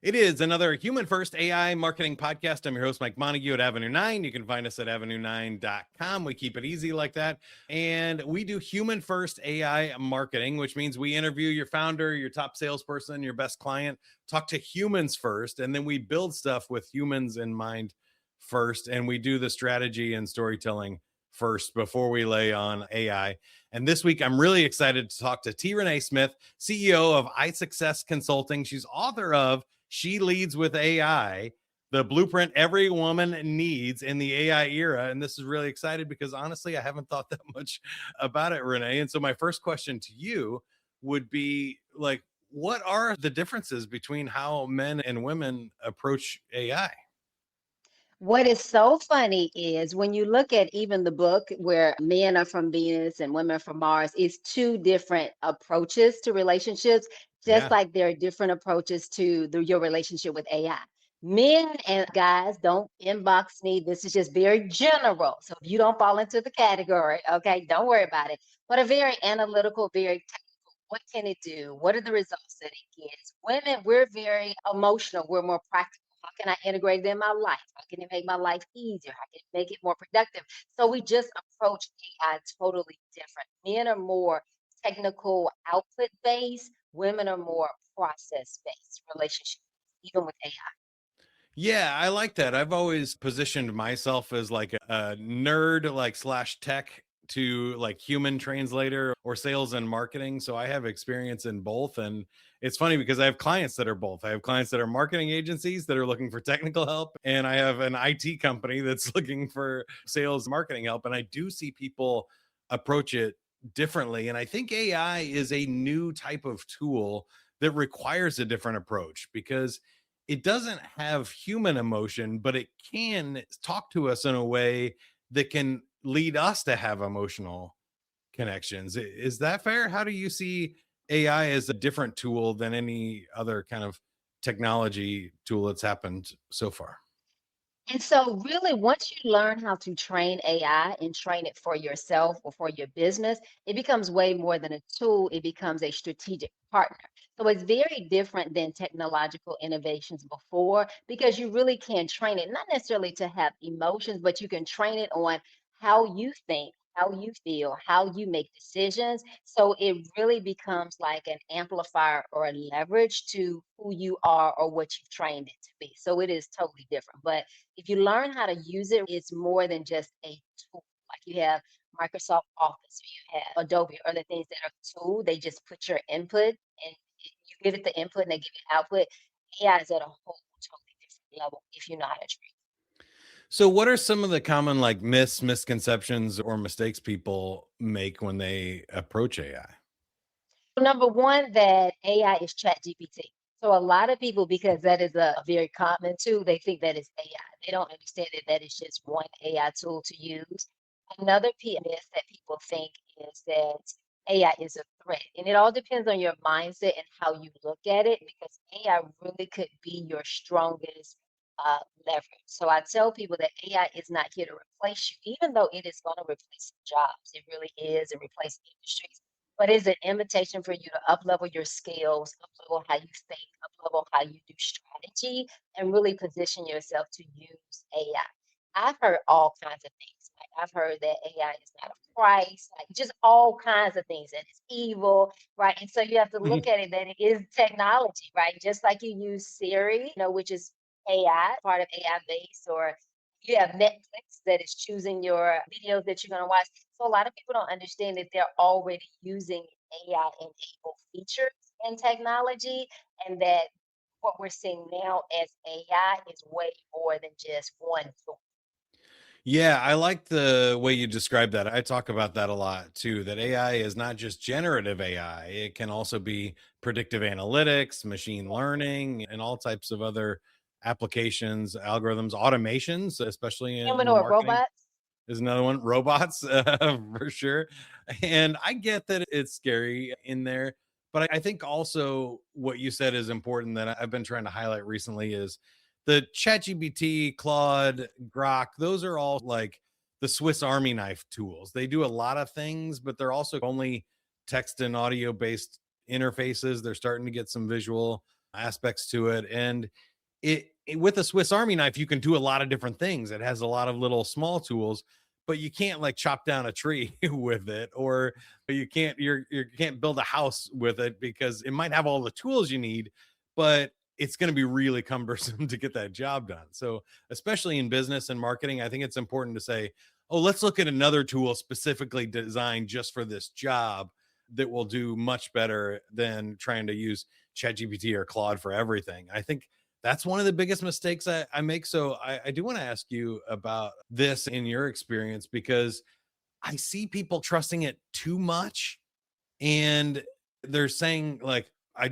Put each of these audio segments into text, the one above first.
It is another Human First AI marketing podcast. I'm your host, Mike Montague at Avenue 9. You can find us at avenue9.com. We keep it easy like that. And we do Human First AI marketing, which means we interview your founder, your top salesperson, your best client, talk to humans first, and then we build stuff with humans in mind first. And we do the strategy and storytelling first before we lay on AI. And this week, I'm really excited to talk to Renee Smith, CEO of iSuccess Consulting. She's author of She Leads with AI, the blueprint every woman needs in the AI era. And this is really excited because honestly, I haven't thought that much about it, Renee. And so my first question to you would be like, what are the differences between how men and women approach AI? What is so funny is when you look at even the book where men are from Venus and women are from Mars, it's two different approaches to relationships, just Yeah. like there are different approaches to your relationship with AI. Men and guys, don't inbox me. This is just very general. So if you don't fall into the category, okay, don't worry about it. But a very analytical, very technical. What can it do? What are the results that it gets? Women, we're very emotional. We're more practical. How can I integrate it in my life? How can it make my life easier? How can it make it more productive? So we just approach AI totally different. Men are more technical output based, women are more process based relationship, even with AI. Yeah, I like that. I've always positioned myself as like a nerd, like slash tech to like human translator or sales and marketing. So I have experience in both. And it's funny because I have clients that are both. I have clients that are marketing agencies that are looking for technical help. And I have an IT company that's looking for sales marketing help. And I do see people approach it differently. And I think AI is a new type of tool that requires a different approach because it doesn't have human emotion, but it can talk to us in a way that can lead us to have emotional connections. Is that fair? How do you see AI as a different tool than any other kind of technology tool that's happened so far? And so, really, once you learn how to train AI and train it for yourself or for your business, it becomes way more than a tool. It becomes a strategic partner. So, it's very different than technological innovations before because you really can train it, not necessarily to have emotions, but you can train it on how you think, how you feel, how you make decisions. So, it really becomes like an amplifier or a leverage to who you are or what you've trained it to be. So, it is totally different. But if you learn how to use it, it's more than just a tool. Like you have Microsoft Office, or you have Adobe, or the things that are tool. They just put your input and you give it the input and they give you output. AI is at a whole totally different level if you know how to treat So what are some of the common like misconceptions or mistakes people make when they approach AI? it. Number one, that AI is Chat GPT. So a lot of people, because that is a very common tool, they think that is AI. They don't understand that that is just one AI tool to use. Another myth that people think is that AI is a threat. And it all depends on your mindset and how you look at it, because AI really could be your strongest leverage. So I tell people that AI is not here to replace you, even though it is going to replace jobs. It really is, and replace industries. But it's an invitation for you to up-level your skills, up-level how you think, up-level how you do strategy, and really position yourself to use AI. I've heard all kinds of things. Like I've heard that AI is not a price, like just all kinds of things, that it's evil, right? And so you have to look at it that it is technology, right? Just like you use Siri, which is AI, part of AI base, or you have Netflix that is choosing your videos that you're going to watch. So a lot of people don't understand that they're already using AI enabled features and technology, and that what we're seeing now as AI is way more than just one tool. Yeah, I like the way you describe that. I talk about that a lot too, that AI is not just generative AI. It can also be predictive analytics, machine learning, and all types of other applications, algorithms, automations, especially in the Humanoid marketing robots. is another one. Robots, for sure. And I get that it's scary in there, but I think also what you said is important that I've been trying to highlight recently is the ChatGPT, Claude, Grok. Those are all like the Swiss Army knife tools. They do a lot of things, but they're also only text and audio based interfaces. They're starting to get some visual aspects to it. And with a Swiss Army knife, you can do a lot of different things. It has a lot of little small tools, but you can't like chop down a tree with it, or you can't build a house with it because it might have all the tools you need, but it's going to be really cumbersome to get that job done. So, especially in business and marketing, I think it's important to say, oh, let's look at another tool specifically designed just for this job that will do much better than trying to use ChatGPT or Claude for everything. I think that's one of the biggest mistakes I make. So I do want to ask you about this in your experience, because I see people trusting it too much, and they're saying like, I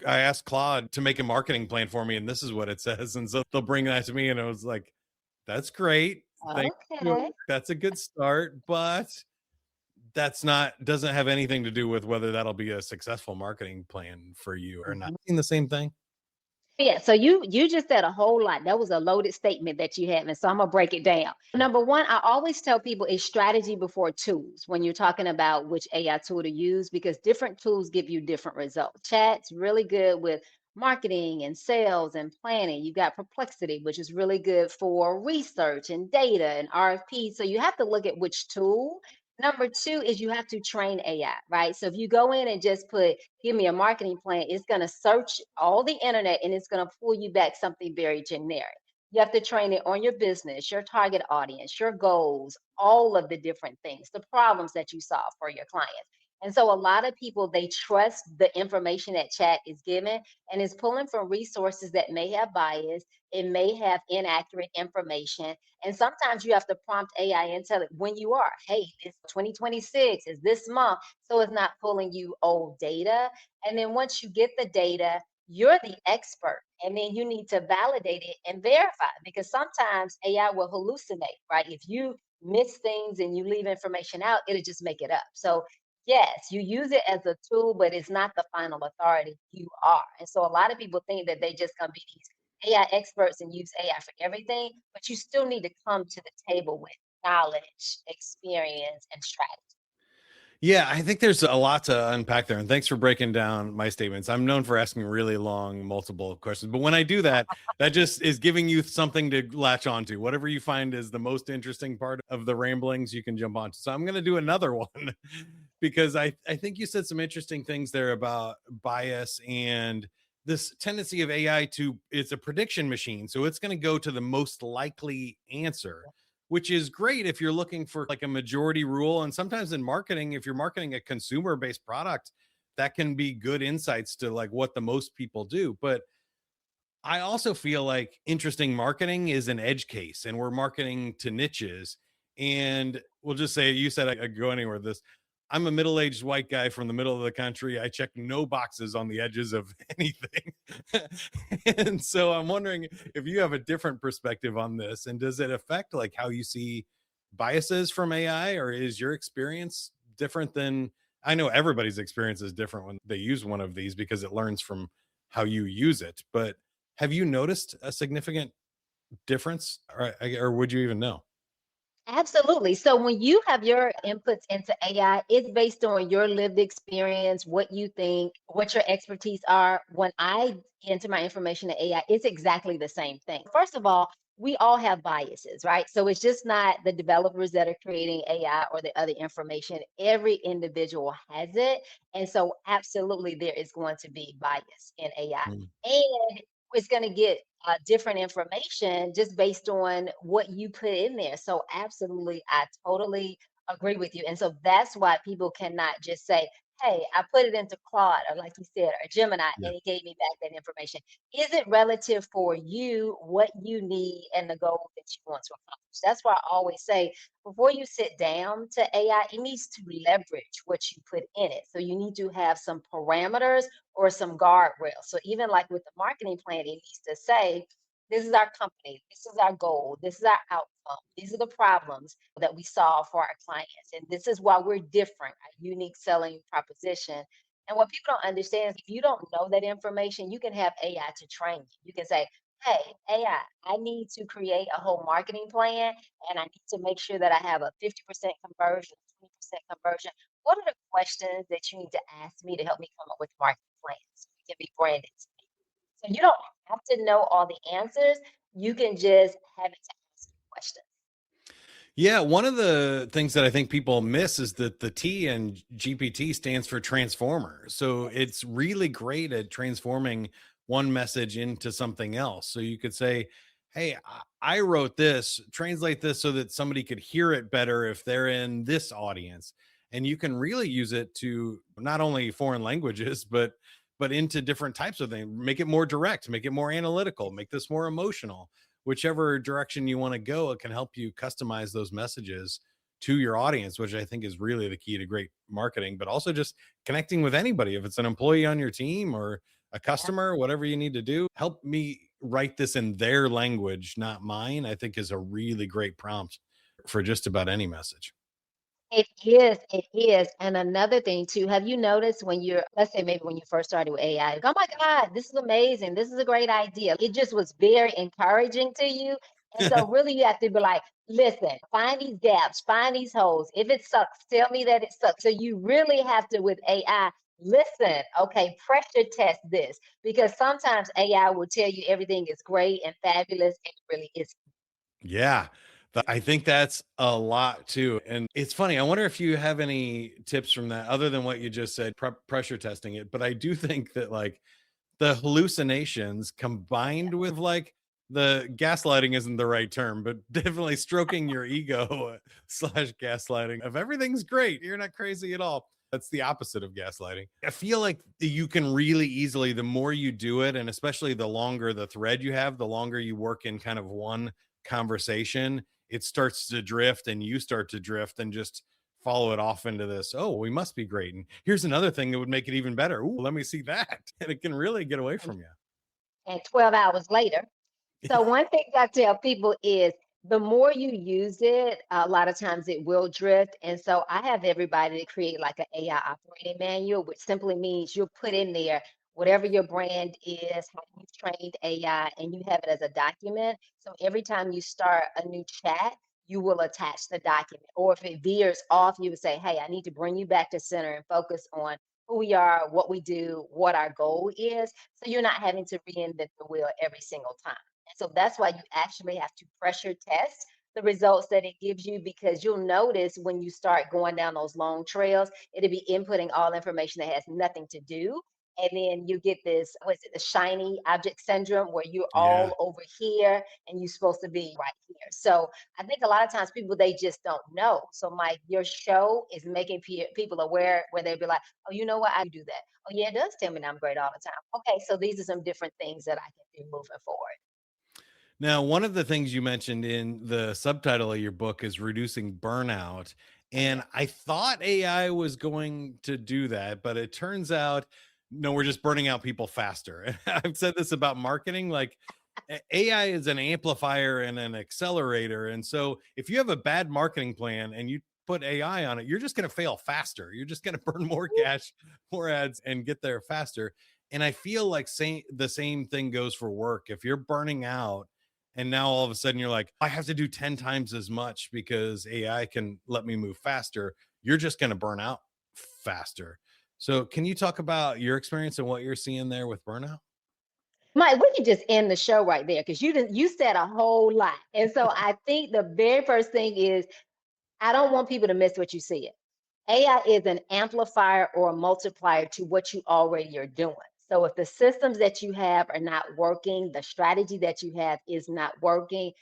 asked Claude to make a marketing plan for me, and this is what it says. And so they'll bring that to me, and I was like, that's great. Thank you. Okay. That's a good start, but that's not doesn't have anything to do with whether that'll be a successful marketing plan for you or not. Mhm. Seeing the same thing? Yeah, so you just said a whole lot. That was a loaded statement that you had, and so I'm gonna break it down. Number one, I always tell people it's strategy before tools when you're talking about which AI tool to use because different tools give you different results. Chat's really good with marketing and sales and planning. You got Perplexity, which is really good for research and data and RFP. So you have to look at which tool. Number two is you have to train AI, right? So if you go in and just put give me a marketing plan, it's going to search all the internet and it's going to pull you back something very generic. You have to train it on your business, your target audience, your goals, all of the different things, the problems that you solve for your clients. And so a lot of people they trust the information that chat is given and is pulling from resources that may have bias, it may have inaccurate information. And sometimes you have to prompt AI and tell it when you are, hey, it's 2026, is this month. So it's not pulling you old data. And then once you get the data, you're the expert. And then you need to validate it and verify because sometimes AI will hallucinate, right? If you miss things and you leave information out, it'll just make it up. So, yes, you use it as a tool, but it's not the final authority. You are. And so, a lot of people think that they just gonna be these AI experts and use AI for everything, but you still need to come to the table with knowledge, experience, and strategy. Yeah, I think there's a lot to unpack there. And thanks for breaking down my statements. I'm known for asking really long, multiple questions. But when I do that, that just is giving you something to latch onto. Whatever you find is the most interesting part of the ramblings, you can jump onto. So I'm going to do another one because I think you said some interesting things there about bias and this tendency of AI to, it's a prediction machine. So it's going to go to the most likely answer, which is great if you're looking for like a majority rule. And sometimes in marketing, if you're marketing a consumer based product, that can be good insights to like what the most people do. But I also feel like interesting marketing is an edge case, and we're marketing to niches. And we'll just say, you said I could go anywhere with this. I'm a middle aged white guy from the middle of the country. I check no boxes on the edges of anything. And so I'm wondering if you have a different perspective on this, and does it affect like how you see biases from AI, or is your experience different than, I know everybody's experience is different when they use one of these because it learns from how you use it. But have you noticed a significant difference, or would you even know? Absolutely. So when you have your inputs into AI, it's based on your lived experience, what you think, what your expertise are. When I enter my information to AI, it's exactly the same thing. First of all, we all have biases, right? So it's just not the developers that are creating AI or the other information. Every individual has it. And so absolutely there is going to be bias in AI. Mm. And it's going to get different information just based on what you put in there. So, absolutely, I totally agree with you. And so that's why people cannot just say, hey, I put it into Claude or like you said, or Gemini, Yeah. and it gave me back that information. Is it relative for you, what you need, and the goal that you want to accomplish? That's why I always say before you sit down to AI, it needs to leverage what you put in it. So you need to have some parameters or some guardrails. So even like with the marketing plan, it needs to say, this is our company, this is our goal, this is our outcome, these are the problems that we solve for our clients, and this is why we're different, our unique selling proposition. And what people don't understand is if you don't know that information, you can have AI to train you. You can say, hey, AI, I need to create a whole marketing plan and I need to make sure that I have a 50% conversion, 20% conversion. What are the questions that you need to ask me to help me come up with marketing plans? So it can be branded to me. So you don't have to know all the answers. You can just have it to ask you questions. Yeah, one of the things that I think people miss is that the T in GPT stands for transformer. So Yes. it's really great at transforming one message into something else. So you could say, "Hey, I wrote this, translate this so that somebody could hear it better if they're in this audience." And you can really use it to not only foreign languages, but into different types of things. Make it more direct, make it more analytical, Yes. make this more emotional. Whichever direction you want to go, it can help you customize those messages to your audience, which I think is really the key to great marketing, but also just connecting with anybody. If it's an employee on your team or a Yeah. customer, whatever you need to do, help me write this in their language, not mine, I think is a really great prompt for just about any message. It is. And another thing too, have you noticed when you're, let's say maybe when you first started with AI, oh my God, this is amazing. This is a great idea. It just was very encouraging to you. And so really you have to be like, listen, find these gaps, find these holes. If it sucks, tell me that it sucks. So you really have to with AI, listen, okay, pressure test this because sometimes AI will tell you everything is great and fabulous and it really isn't. Yeah. I think that's a lot too. And it's funny. I wonder if you have any tips from that other than what you just said, pressure testing it. But I do think that like the hallucinations combined with like the gaslighting isn't the right term, but definitely stroking your ego slash gaslighting of everything's great. You're not crazy at all. That's the opposite of gaslighting. I feel like you can really easily, the more you do it, and especially the longer the thread you have, the longer you work in kind of one conversation, it starts to drift and you start to drift and just follow it off into this. Oh, we must be great. And here's another thing that would make it even better. Ooh, let me see that. And it can really get away And, from you. and 12 hours later, so one thing I tell people is the more you use it, a lot of times it will drift. And so I have everybody to create like an AI operating manual, which simply means you'll put in there whatever your brand is, how you've trained AI, and you have it as a document. So every time you start a new chat, you will attach the document. Or if it veers off, you would say, hey, I need to bring you back to center and focus on who we are, what we do, what our goal is. So you're not having to reinvent the wheel every single time. So that's why you actually have to pressure test the results that it gives you because you'll notice when you start going down those long trails, it'll be inputting all information that has nothing to do. And then you get this, what is it, the shiny object syndrome where you're Yeah. all over here and you're supposed to be right here. So I think a lot of times people, they just don't know. So, Mike, your show is making people aware where they'll be like, oh, you know what? I do that. Oh, yeah, it does tell me that I'm great all the time. Okay, so these are some different things that I can do moving forward. Now, one of the things you mentioned in the subtitle of your book is reducing burnout. Oh, And yeah. I thought AI was going to do that, but it turns out, no, we're just burning out people faster. I've said this about marketing like AI is an amplifier and an accelerator. And so if you have a bad marketing plan and you put AI on it, you're just going to fail faster. You're just going to burn more cash, more ads, and get there faster. And I feel like the same thing goes for work. If you're burning out, and now all of a sudden you're like, I have to do 10 times as much because AI can let me move faster. You're just going to burn out faster. So, can you talk about your experience and what you're seeing there with burnout? Mike, we could just end the show right there because you said a whole lot. And so I think the very first thing is I don't want people to miss what you said. AI is an amplifier or a multiplier to what you already are doing. So if the systems that you have are not working, the strategy that you have is not working,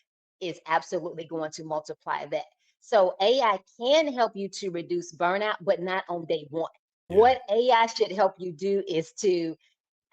is absolutely going to multiply that. So AI can help you to reduce burnout, but not on day one. Yeah. What AI should help you do is to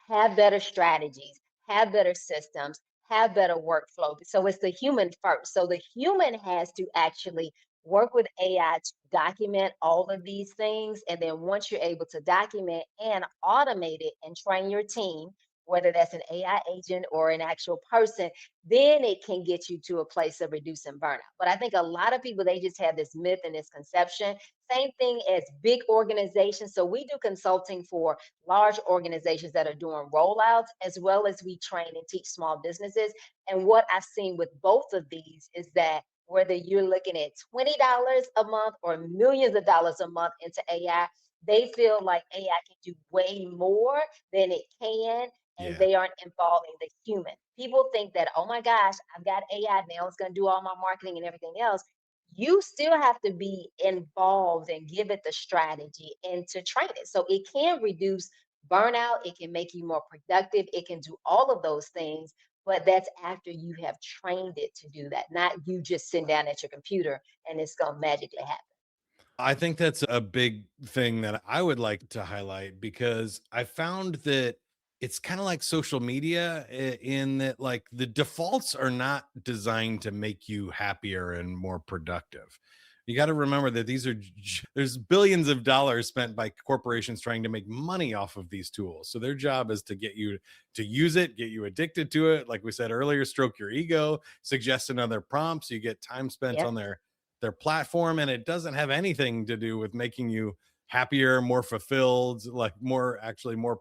have better strategies, have better systems, have better workflow. So it's the human first. So the human has to actually work with AI to document all of these things. And then once you're able to document and automate it and train your team, whether that's an AI agent or an actual person, then it can get you to a place of reducing burnout. But I think a lot of people, they just have this myth and this conception. Same thing as big organizations. So we do consulting for large organizations that are doing rollouts, as well as we train and teach small businesses. And what I've seen with both of these is that whether you're looking at $20 a month or millions of dollars a month into AI, they feel like AI can do way more than it can, and Yeah. they aren't involving the human. People think that, oh my gosh, I've got AI now, it's going to do all my marketing and everything else. You still have to be involved and give it the strategy and to train it. So it can reduce burnout, it can make you more productive, it can do all of those things, but that's after you have trained it to do that, not you just sitting down at your computer and it's going to magically happen. I think that's a big thing that I would like to highlight because I found that it's kind of like social media in that like the defaults are not designed to make you happier and more productive. You got to remember that there's billions of dollars spent by corporations trying to make money off of these tools. So their job is to get you to use it, get you addicted to it. Like we said earlier, stroke your ego, suggest another prompt so you get time spent Yep. on their platform, and it doesn't have anything to do with making you happier, more fulfilled, like more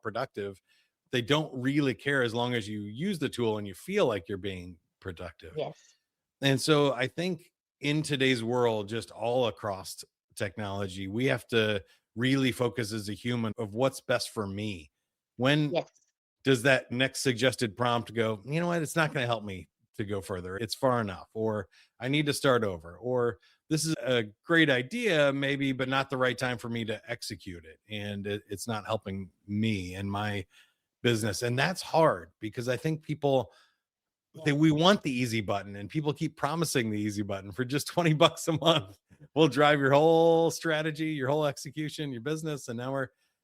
productive. They don't really care as long as you use the tool and you feel like you're being productive. Yes. And so I think in today's world, just all across technology, we have to really focus as a human of what's best for me. When Yes. does that next suggested prompt go, you know what, it's not going to help me to go further, it's far enough, or I need to start over, or this is a great idea maybe but not the right time for me to execute it, and it's not helping me and my business. And that's hard because I think people we Yes. want the easy button, and people keep promising the easy button for just 20 bucks a month will drive your whole strategy, your whole execution, your business. And now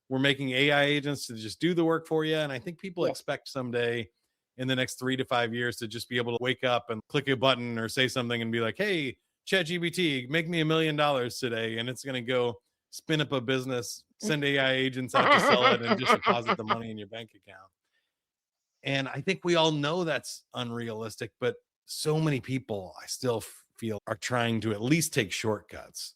we're making AI agents to just do the work for you. And I think people Yes. expect someday in the next 3 to 5 years to just be able to wake up and click a button or say something and be like, hey, ChatGPT, make me $1 million today. And it's going to go spin up a business, send AI agents out to sell it, and just deposit the money in your bank account. And I think we all know that's unrealistic, but so many people I still feel are trying to at least take shortcuts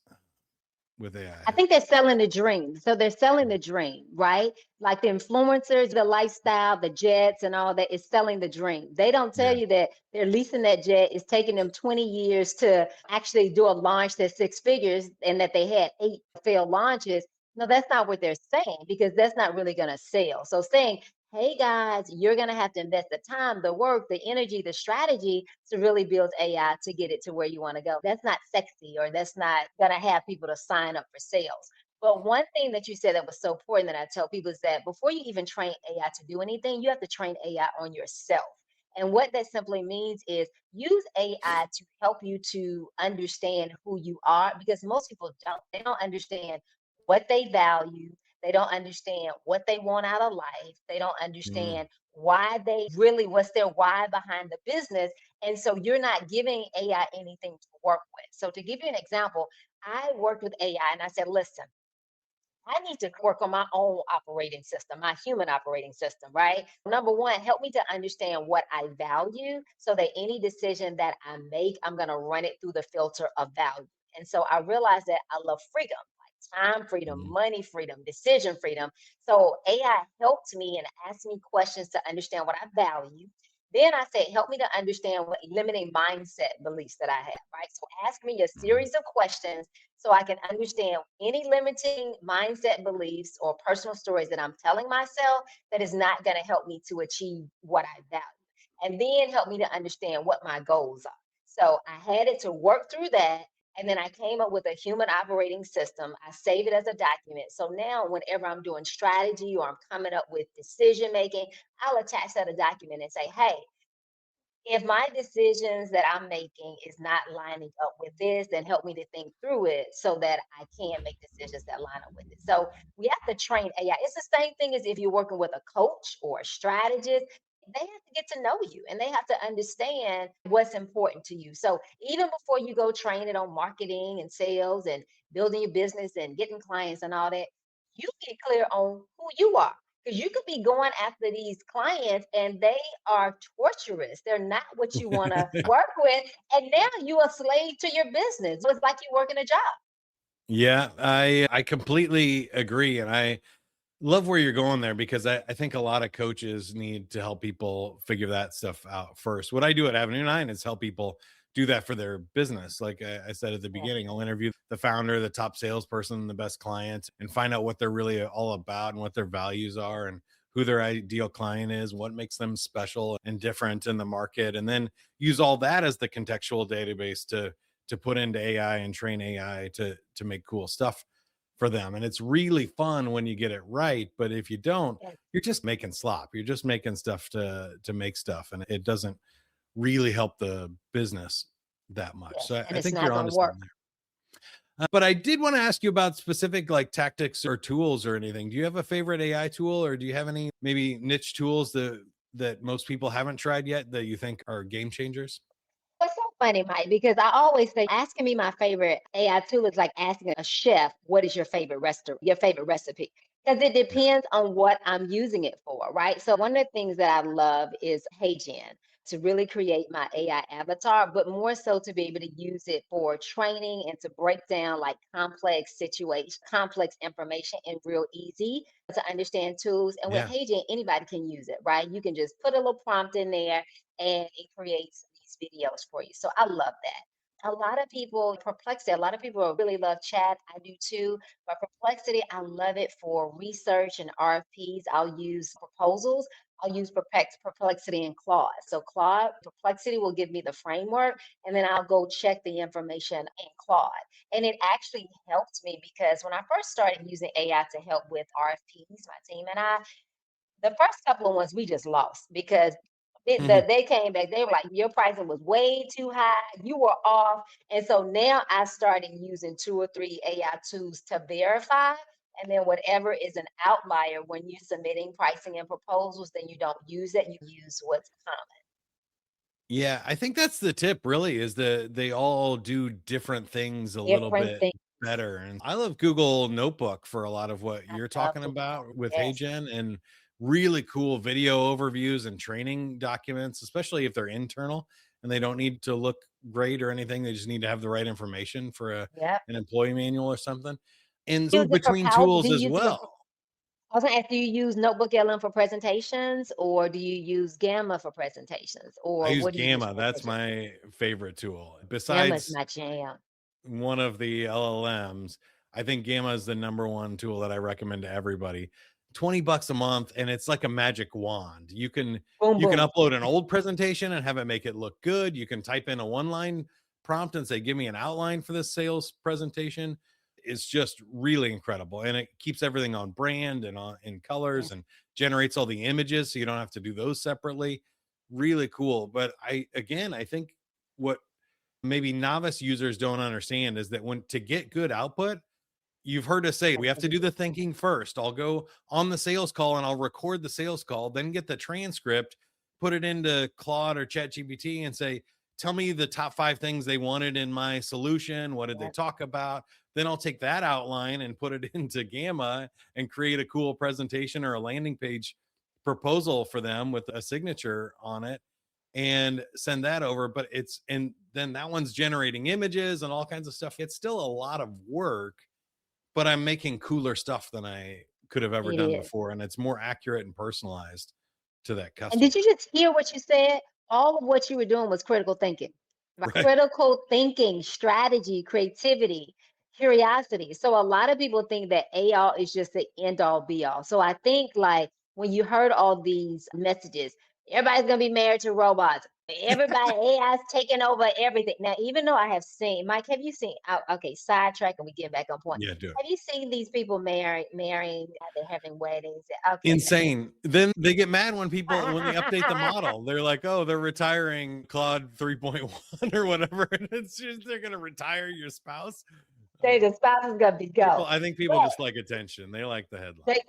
with I AI. think they're selling the dream. So they're selling the dream, right? Like the influencers, the lifestyle, the jets, and all that is selling the dream. They don't tell Yeah. you that they're leasing that jet. It's taking them 20 years to actually do a launch that's six figures and that they had 8 failed launches. No, that's not what they're saying because that's not really going to sell. So saying, hey guys, you're going to have to invest the time, the work, the energy, the strategy to really build AI to get it to where you want to go. That's not sexy or that's not going to have people to sign up for sales. But one thing that you said that was so important that I tell people is that before you even train AI to do anything, you have to train AI on yourself. And what that simply means is use AI to help you to understand who you are because most people don't. They don't understand what they value. They don't understand what they want out of life. They don't Mm, understand why they really, what's their why behind the business. And so you're not giving AI anything to work with. So to give you an example, I worked with AI and I said, listen, I need to work on my own operating system, my human operating system, right? Number one, help me to understand what I value so that any decision that I make, I'm going to run it through the filter of value. And so I realized that I love freedom, like time freedom, mm, money freedom, decision freedom. So AI helped me and asked me questions to understand what I value. Then I said, help me to understand what limiting mindset beliefs that I have, right? So ask me a mm, series of questions so I can understand any limiting mindset beliefs or personal stories that I'm telling myself that is not going to help me to achieve what I value. And then help me to understand what my goals are. So I had it to work through that. And then I came up with a human operating system. I save it as a document. So now, whenever I'm doing strategy or I'm coming up with decision making, I'll attach that a document and say, hey, if my decisions that I'm making is not lining up with this, then help me to think through it so that I can make decisions that line up with it. So we have to train AI. It's the same thing as if you're working with a coach or a strategist. They have to get to know you and they have to understand what's important to you. So even before you go train it on marketing and sales and building your business and getting clients and all that, you get clear on who you are because you could be going after these clients and they are torturous. They're not what you want to work with. And now you are a slave to your business. It's like you're working a job. yeah, I completely agree, and I love where you're going there because I think a lot of coaches need to help people figure that stuff out first. What I do at Avenue 9 is help people do that for their business. Like I said at the Yeah. beginning, I'll interview the founder, the top salesperson, the best clients, and find out what they're really all about and what their values are and who their ideal client is, what makes them special and different in the market, and then use all that as the contextual database to put into AI and train AI to make cool stuff for them. And it's really fun when you get it right, but if you don't, Yes. you're just making slop. You're just making stuff to make stuff, and it doesn't really help the business that much. Yes. So And I it's think not you're going onto to work. something there. But I did want to ask you about specific like tactics or tools or anything. Do you have a favorite AI tool, or do you have any maybe niche tools that most people haven't tried yet that you think are game changers? It's so funny, Mike, because I always say asking me my favorite AI tool is like asking a chef, what is your favorite recipe? Because it Yeah. depends on what I'm using it for, right? So one of the things that I love is HeyGen to really create my AI avatar, but more so to be able to use it for training and to break down like complex situations, complex information in real easy to understand tools. And with Yeah. HeyGen, anybody can use it, right? You can just put a little prompt in there and it creates these videos for you. So I love that. A lot of people, Perplexity, a lot of people really love chat. I do too. But Perplexity, I love it for research and RFPs. I'll use proposals. I'll use Perplexity and Claude. So Claude, Perplexity will give me the framework, and then I'll go check the information in Claude. And it actually helped me because when I first started using AI to help with RFPs, my team and I, the first couple of ones we just lost because they came back. They were like, "Your pricing was way too high. You were off." And so now I started using two or three AI tools to verify. And then whatever is an outlier when you're submitting pricing and proposals, then you don't use it. You use what's common. Yeah, I think that's the tip really is that they all do different things a little Different bit things. better. And I love Google Notebook for a lot of what I you're love talking Google Notes. about with Yes, HeyGen and really cool video overviews and training documents, especially if they're internal and they don't need to look great or anything. They just need to have the right information for yep. an employee manual or something. And Use move it for between power. Do tools you as use it for? well. I was gonna ask, do you use Notebook LM for presentations, or do you use Gamma for presentations, I or use what do you use Gamma. for That's presentations? my favorite tool. Gamma is Besides my jam. one of the LLMs. I think Gamma is the number one tool that I recommend to everybody. $20 a month and it's like a magic wand. Boom, You can boom. upload an old presentation and have it make it look good. You can type in a one-line prompt and say give me an outline for this sales presentation. It's just really incredible and it keeps everything on brand and on in colors Yes, and generates all the images so you don't have to do those separately. Really cool. But I think what maybe novice users don't understand is that when to get good output, you've heard us say we have to do the thinking first. I'll go on the sales call and I'll record the sales call, then get the transcript, put it into Claude or ChatGPT and say, tell me the top 5 things they wanted in my solution. What did they yeah. talk about? Then I'll take that outline and put it into Gamma and create a cool presentation or a landing page proposal for them with a signature on it and send that over. But it's and then that one's generating images and all kinds of stuff. It's still a lot of work, but I'm making cooler stuff than I could have ever It done is. before. And it's more accurate and personalized to that And did you customer. just hear what you said? All of what you were doing was critical thinking. Right? Right. Critical thinking, strategy, creativity, curiosity. So a lot of people think that AI is just the end all be all. So I think like when you heard all these messages, everybody's gonna be married to robots. Everybody, AI's taking over everything. Now, even though I have seen, Mike, have you seen? Okay, sidetrack, and we get back on point. Yeah, do it. Have you seen these people marrying? They're having weddings. Okay, Insane. Then they get mad when they update the model. They're like, "Oh, they're retiring Claude 3.1 or whatever." And it's just they're going to retire your spouse. they the spouse is gonna be People go. I think people But just like attention. They like the headlines. they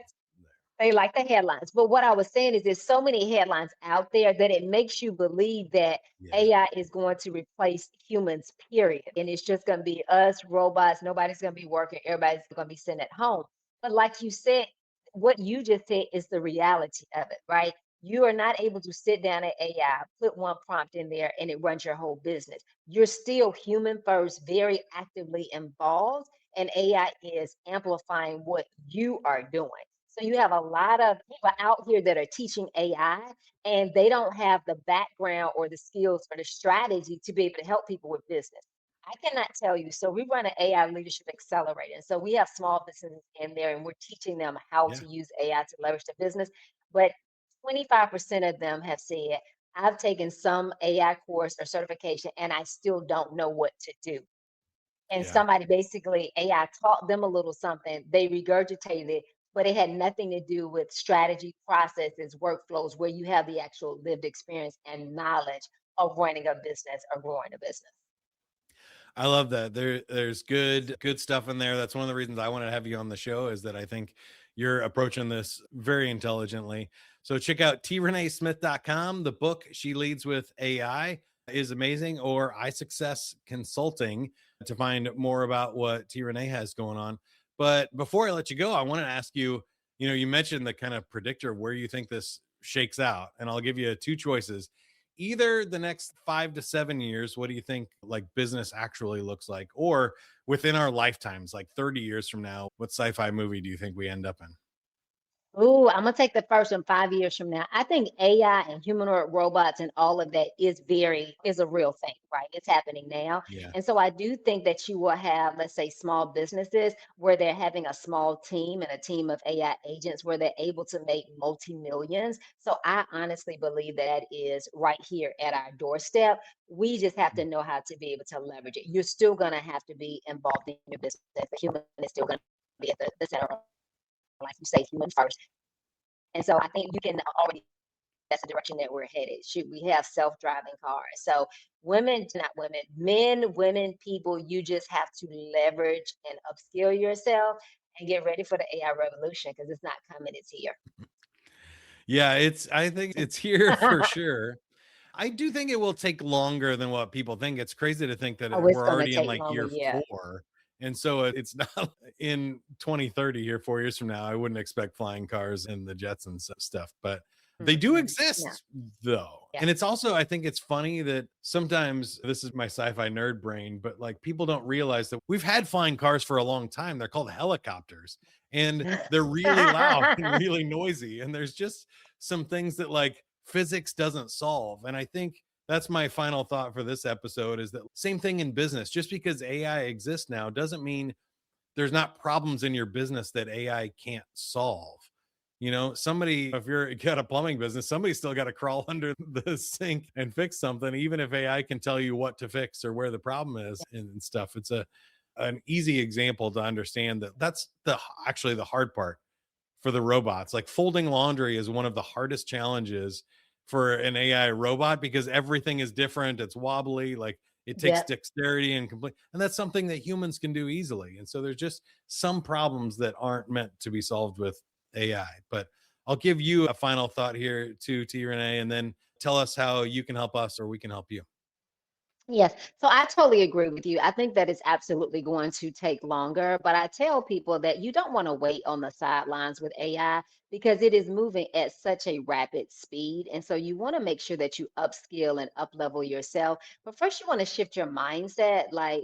they like the headlines. But what I was saying is there's so many headlines out there that it makes you believe that Yeah. AI is going to replace humans, period. And it's just gonna be us, robots, nobody's gonna be working, everybody's gonna be sitting at home. But like you said, what you just said is the reality of it, right? You are not able to sit down at AI, put one prompt in there, and it runs your whole business. You're still human first, very actively involved, and AI is amplifying what you are doing. So you have a lot of people out here that are teaching AI and they don't have the background or the skills or the strategy to be able to help people with business. I cannot tell you. So we run an AI leadership accelerator. And so we have small businesses in there and we're teaching them how Yeah. to use AI to leverage the business. But 25% of them have said, I've taken some AI course or certification and I still don't know what to do. And Yeah. somebody basically AI taught them a little something, they regurgitated it, but it had nothing to do with strategy, processes, workflows, where you have the actual lived experience and knowledge of running a business or growing a business. I love that. There's good stuff in there. That's one of the reasons I want to have you on the show is that I think you're approaching this very intelligently. So check out treneesmith.com. The book She Leads with AI is amazing, or iSuccess Consulting to find more about what T Renee has going on. But before I let you go, I want to ask you, you mentioned the kind of predictor of where you think this shakes out, and I'll give you two choices. Either the next 5 to 7 years, what do you think like business actually looks like? Or within our lifetimes, like 30 years from now, what sci-fi movie do you think we end up in? Ooh, I'm gonna take the first one 5 years from now. I think AI and humanoid robots and all of that is a real thing, right? It's happening now. Yeah. And so I do think that you will have, let's say, small businesses where they're having a small team and a team of AI agents where they're able to make multi-millions. So I honestly believe that is right here at our doorstep. We just have to know how to be able to leverage it. You're still gonna have to be involved in your business. The human is still gonna be at the center of, like you say, human first. And so I think you can already that's the direction that we're headed. Should we have self-driving cars? So women, not women, men, women, people, you just have to leverage and upskill yourself and get ready for the AI revolution because it's not coming, it's here. Yeah, I think it's here for sure. I do think it will take longer than what people think. It's crazy to think that Oh, it's we're gonna already in take like longer, year yeah. 4. And so it's not in 2030 here, 4 years from now. I wouldn't expect flying cars and the Jetsons stuff, but they do Mhm. Yeah, exist though. yeah. And it's also, I think it's funny that sometimes this is my sci-fi nerd brain, but like people don't realize that we've had flying cars for a long time. They're called helicopters and they're really loud and really noisy. And there's just some things that like physics doesn't solve. And I think that's my final thought for this episode is that same thing in business. Just because AI exists now doesn't mean there's not problems in your business that AI can't solve. Somebody, if you're got a plumbing business, somebody's still got to crawl under the sink and fix something, even if AI can tell you what to fix or where the problem is and stuff. It's an easy example to understand that that's actually the hard part for the robots. Like folding laundry is one of the hardest challenges for an AI robot because everything is different. It's wobbly, like it takes Yep. dexterity and complete, and that's something that humans can do easily. And so there's just some problems that aren't meant to be solved with AI. But I'll give you a final thought here to T Renee, and then tell us how you can help us or we can help you. Yes. So I totally agree with you. I think that it's absolutely going to take longer, but I tell people that you don't want to wait on the sidelines with AI because it is moving at such a rapid speed. And so you want to make sure that you upskill and uplevel yourself. But first, you want to shift your mindset. Like,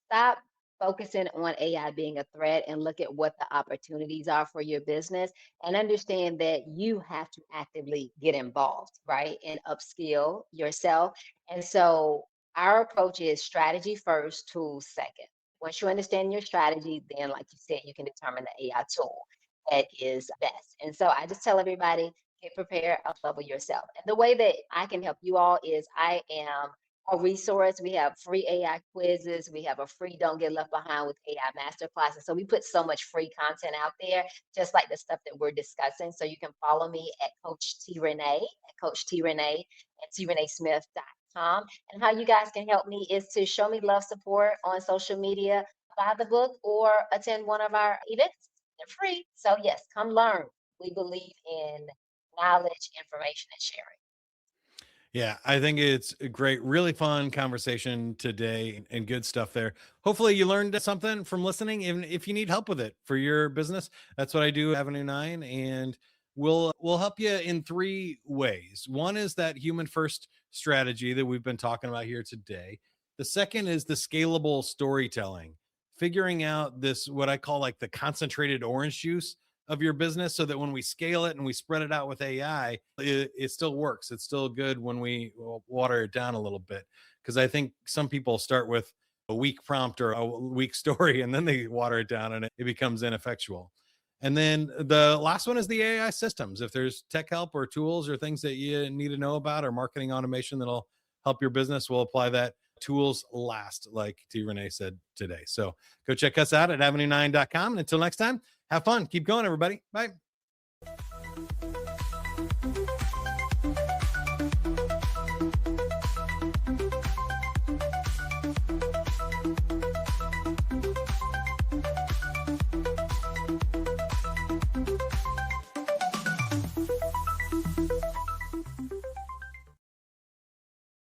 stop focusing on AI being a threat and look at what the opportunities are for your business and understand that you have to actively get involved, right? And upskill yourself. And so our approach is strategy first, tools second. Once you understand your strategy, then, like you said, you can determine the AI tool that is best. And so I just tell everybody, get prepared, up level yourself. And the way that I can help you all is I am a resource. We have free AI quizzes. We have a free Don't Get Left Behind with AI masterclasses. So we put so much free content out there, just like the stuff that we're discussing. So you can follow me at Coach T Renee, at Coach T Renee, at treneesmith.com. And how you guys can help me is to show me love support on social media, buy the book, or attend one of our events. They're free. So, yes, come learn. We believe in knowledge, information, and sharing. Yeah, I think it's a great, really fun conversation today and good stuff there. Hopefully, you learned something from listening. Even if you need help with it for your business, that's what I do at Avenue 9. And we'll help you in 3 ways. One is that human first strategy that we've been talking about here today. The second is the scalable storytelling, figuring out this, what I call like the concentrated orange juice of your business so that when we scale it and we spread it out with AI, it still works. It's still good when we water it down a little bit. Because I think some people start with a weak prompt or a weak story and then they water it down and it becomes ineffectual. And then the last one is the AI systems. If there's tech help or tools or things that you need to know about or marketing automation that'll help your business, we'll apply that. Tools last, like T. Renee said today. So go check us out at avenue9.com. And until next time, have fun. Keep going, everybody. Bye.